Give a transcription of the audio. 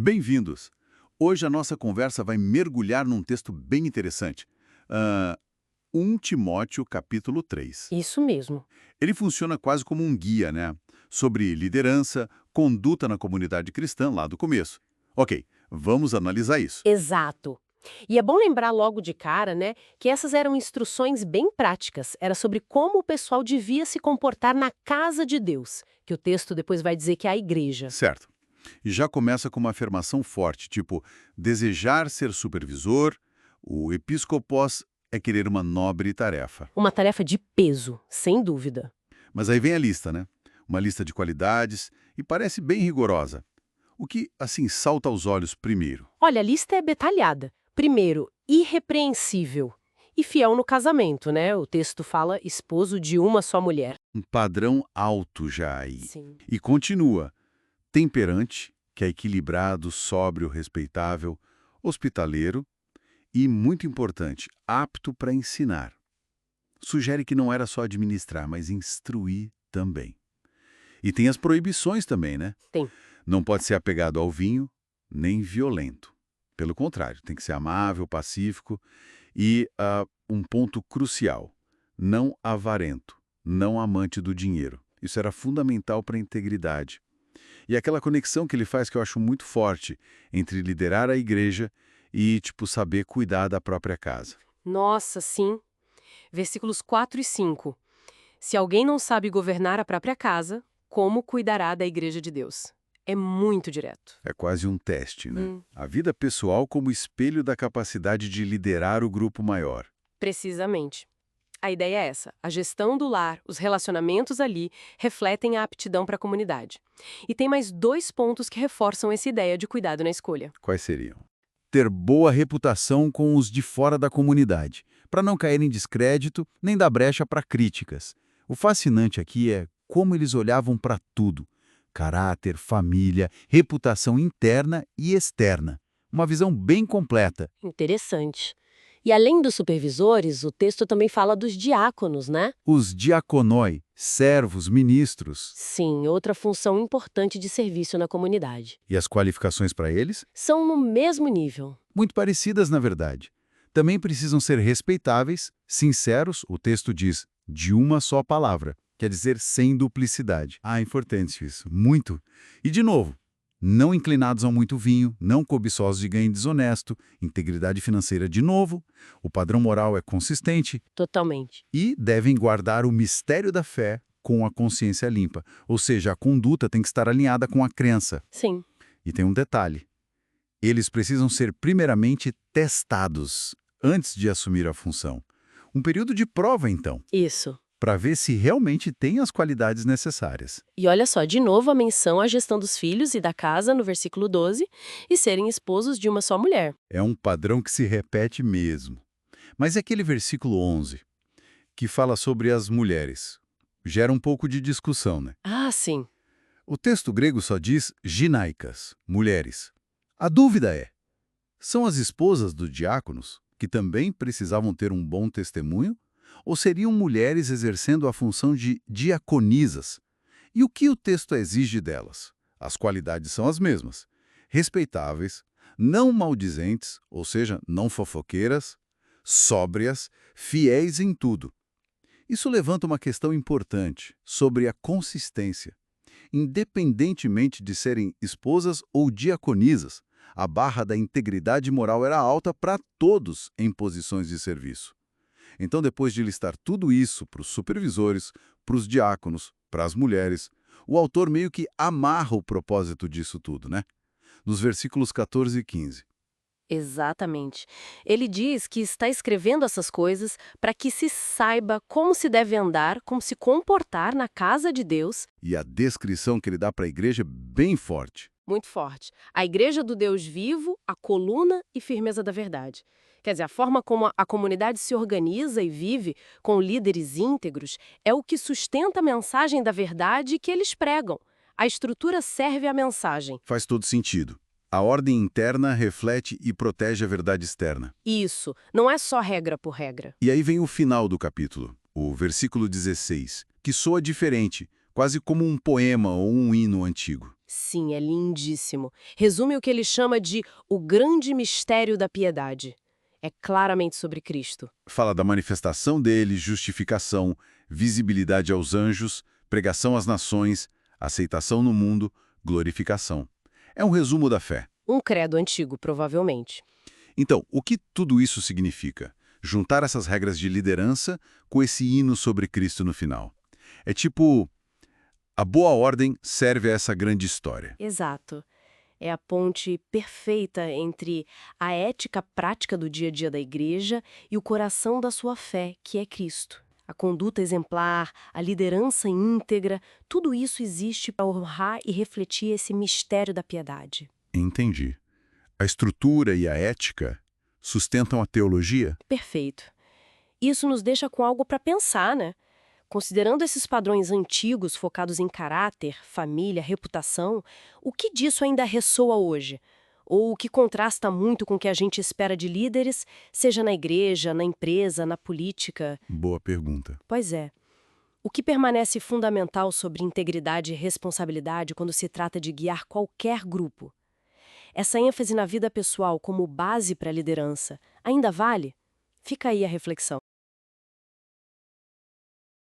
Bem-vindos! Hoje a nossa conversa vai mergulhar num texto bem interessante. Ah, 1 Timóteo, capítulo 3. Isso mesmo. Ele funciona quase como um guia, né? Sobre liderança, conduta na comunidade cristã lá do começo. Ok, vamos analisar isso. Exato. E é bom lembrar logo de cara, né, que essas eram instruções bem práticas. Era sobre como o pessoal devia se comportar na casa de Deus, que o texto depois vai dizer que é a igreja. Certo. E já começa com uma afirmação forte, tipo, desejar ser supervisor, o episcopos é querer uma nobre tarefa. Uma tarefa de peso, sem dúvida. Mas aí vem a lista, né? Uma lista de qualidades e parece bem rigorosa. O que, assim, salta aos olhos primeiro? Olha, a lista é detalhada. Primeiro, irrepreensível. E fiel no casamento, né? O texto fala esposo de uma só mulher. Um padrão alto já aí. Sim. E continua. Temperante, que é equilibrado, sóbrio, respeitável, hospitaleiro e, muito importante, apto para ensinar. Sugere que não era só administrar, mas instruir também. E tem as proibições também, né? Tem. Não pode ser apegado ao vinho, nem violento. Pelo contrário, tem que ser amável, pacífico e, um ponto crucial, não avarento, não amante do dinheiro. Isso era fundamental para a integridade. E aquela conexão que ele faz que eu acho muito forte entre liderar a igreja e, saber cuidar da própria casa. Nossa, sim. Versículos 4 e 5. Se alguém não sabe governar a própria casa, como cuidará da igreja de Deus? É muito direto. É quase um teste, né? Hum. A vida pessoal como espelho da capacidade de liderar o grupo maior. Precisamente. A ideia é essa. A gestão do lar, os relacionamentos ali, refletem a aptidão para a comunidade. E tem mais dois pontos que reforçam essa ideia de cuidado na escolha. Quais seriam? Ter boa reputação com os de fora da comunidade, para não cair em descrédito nem dar brecha para críticas. O fascinante aqui é como eles olhavam para tudo: caráter, família, reputação interna e externa. Uma visão bem completa. Interessante. E além dos supervisores, o texto também fala dos diáconos, né? Os diaconoi, servos, ministros. Sim, outra função importante de serviço na comunidade. E as qualificações para eles? São no mesmo nível. Muito parecidas, na verdade. Também precisam ser respeitáveis, sinceros, o texto diz, de uma só palavra, quer dizer, sem duplicidade. Ah, importante isso, muito. E, de novo, não inclinados a muito vinho, não cobiçosos de ganho desonesto, integridade financeira de novo, o padrão moral é consistente Totalmente. e devem guardar o mistério da fé com a consciência limpa, ou seja, a conduta tem que estar alinhada com a crença. Sim. E tem um detalhe. Eles precisam ser primeiramente testados antes de assumir a função. Um período de prova, então, Isso. para ver se realmente têm as qualidades necessárias. E olha só, de novo a menção à gestão dos filhos e da casa no versículo 12 e serem esposos de uma só mulher. É um padrão que se repete mesmo. Mas é aquele versículo 11, que fala sobre as mulheres, gera um pouco de discussão, né? Ah, sim. O texto grego só diz ginaicas, mulheres. A dúvida é, são as esposas dos diáconos, que também precisavam ter um bom testemunho, ou seriam mulheres exercendo a função de diaconisas? E o que o texto exige delas? As qualidades são as mesmas. Respeitáveis, não maldizentes, ou seja, não fofoqueiras, sóbrias, fiéis em tudo. Isso levanta uma questão importante sobre a consistência. Independentemente de serem esposas ou diaconisas, a barra da integridade moral era alta para todos em posições de serviço. Então, depois de listar tudo isso para os supervisores, para os diáconos, para as mulheres, o autor meio que amarra o propósito disso tudo, né? Nos versículos 14 e 15. Exatamente. Ele diz que está escrevendo essas coisas para que se saiba como se deve andar, como se comportar na casa de Deus. E a descrição que ele dá para a igreja é bem forte. Muito forte. A igreja do Deus vivo, a coluna e firmeza da verdade. Quer dizer, a forma como a comunidade se organiza e vive com líderes íntegros é o que sustenta a mensagem da verdade que eles pregam. A estrutura serve à mensagem. Faz todo sentido. A ordem interna reflete e protege a verdade externa. Isso, não é só regra por regra. E aí vem o final do capítulo, o versículo 16, que soa diferente, quase como um poema ou um hino antigo. Sim, é lindíssimo. Resume o que ele chama de o grande mistério da piedade. É claramente sobre Cristo. Fala da manifestação dele, justificação, visibilidade aos anjos, pregação às nações, aceitação no mundo, glorificação. É um resumo da fé. Um credo antigo, provavelmente. Então, o que tudo isso significa? Juntar essas regras de liderança com esse hino sobre Cristo no final. É tipo, a boa ordem serve a essa grande história. Exato. É a ponte perfeita entre a ética prática do dia a dia da igreja e o coração da sua fé, que é Cristo. A conduta exemplar, a liderança íntegra, tudo isso existe para honrar e refletir esse mistério da piedade. Entendi. A estrutura e a ética sustentam a teologia? Perfeito. Isso nos deixa com algo para pensar, né? Considerando esses padrões antigos focados em caráter, família, reputação, o que disso ainda ressoa hoje? Ou o que contrasta muito com o que a gente espera de líderes, seja na igreja, na empresa, na política? Boa pergunta. Pois é. O que permanece fundamental sobre integridade e responsabilidade quando se trata de guiar qualquer grupo? Essa ênfase na vida pessoal como base para a liderança ainda vale? Fica aí a reflexão.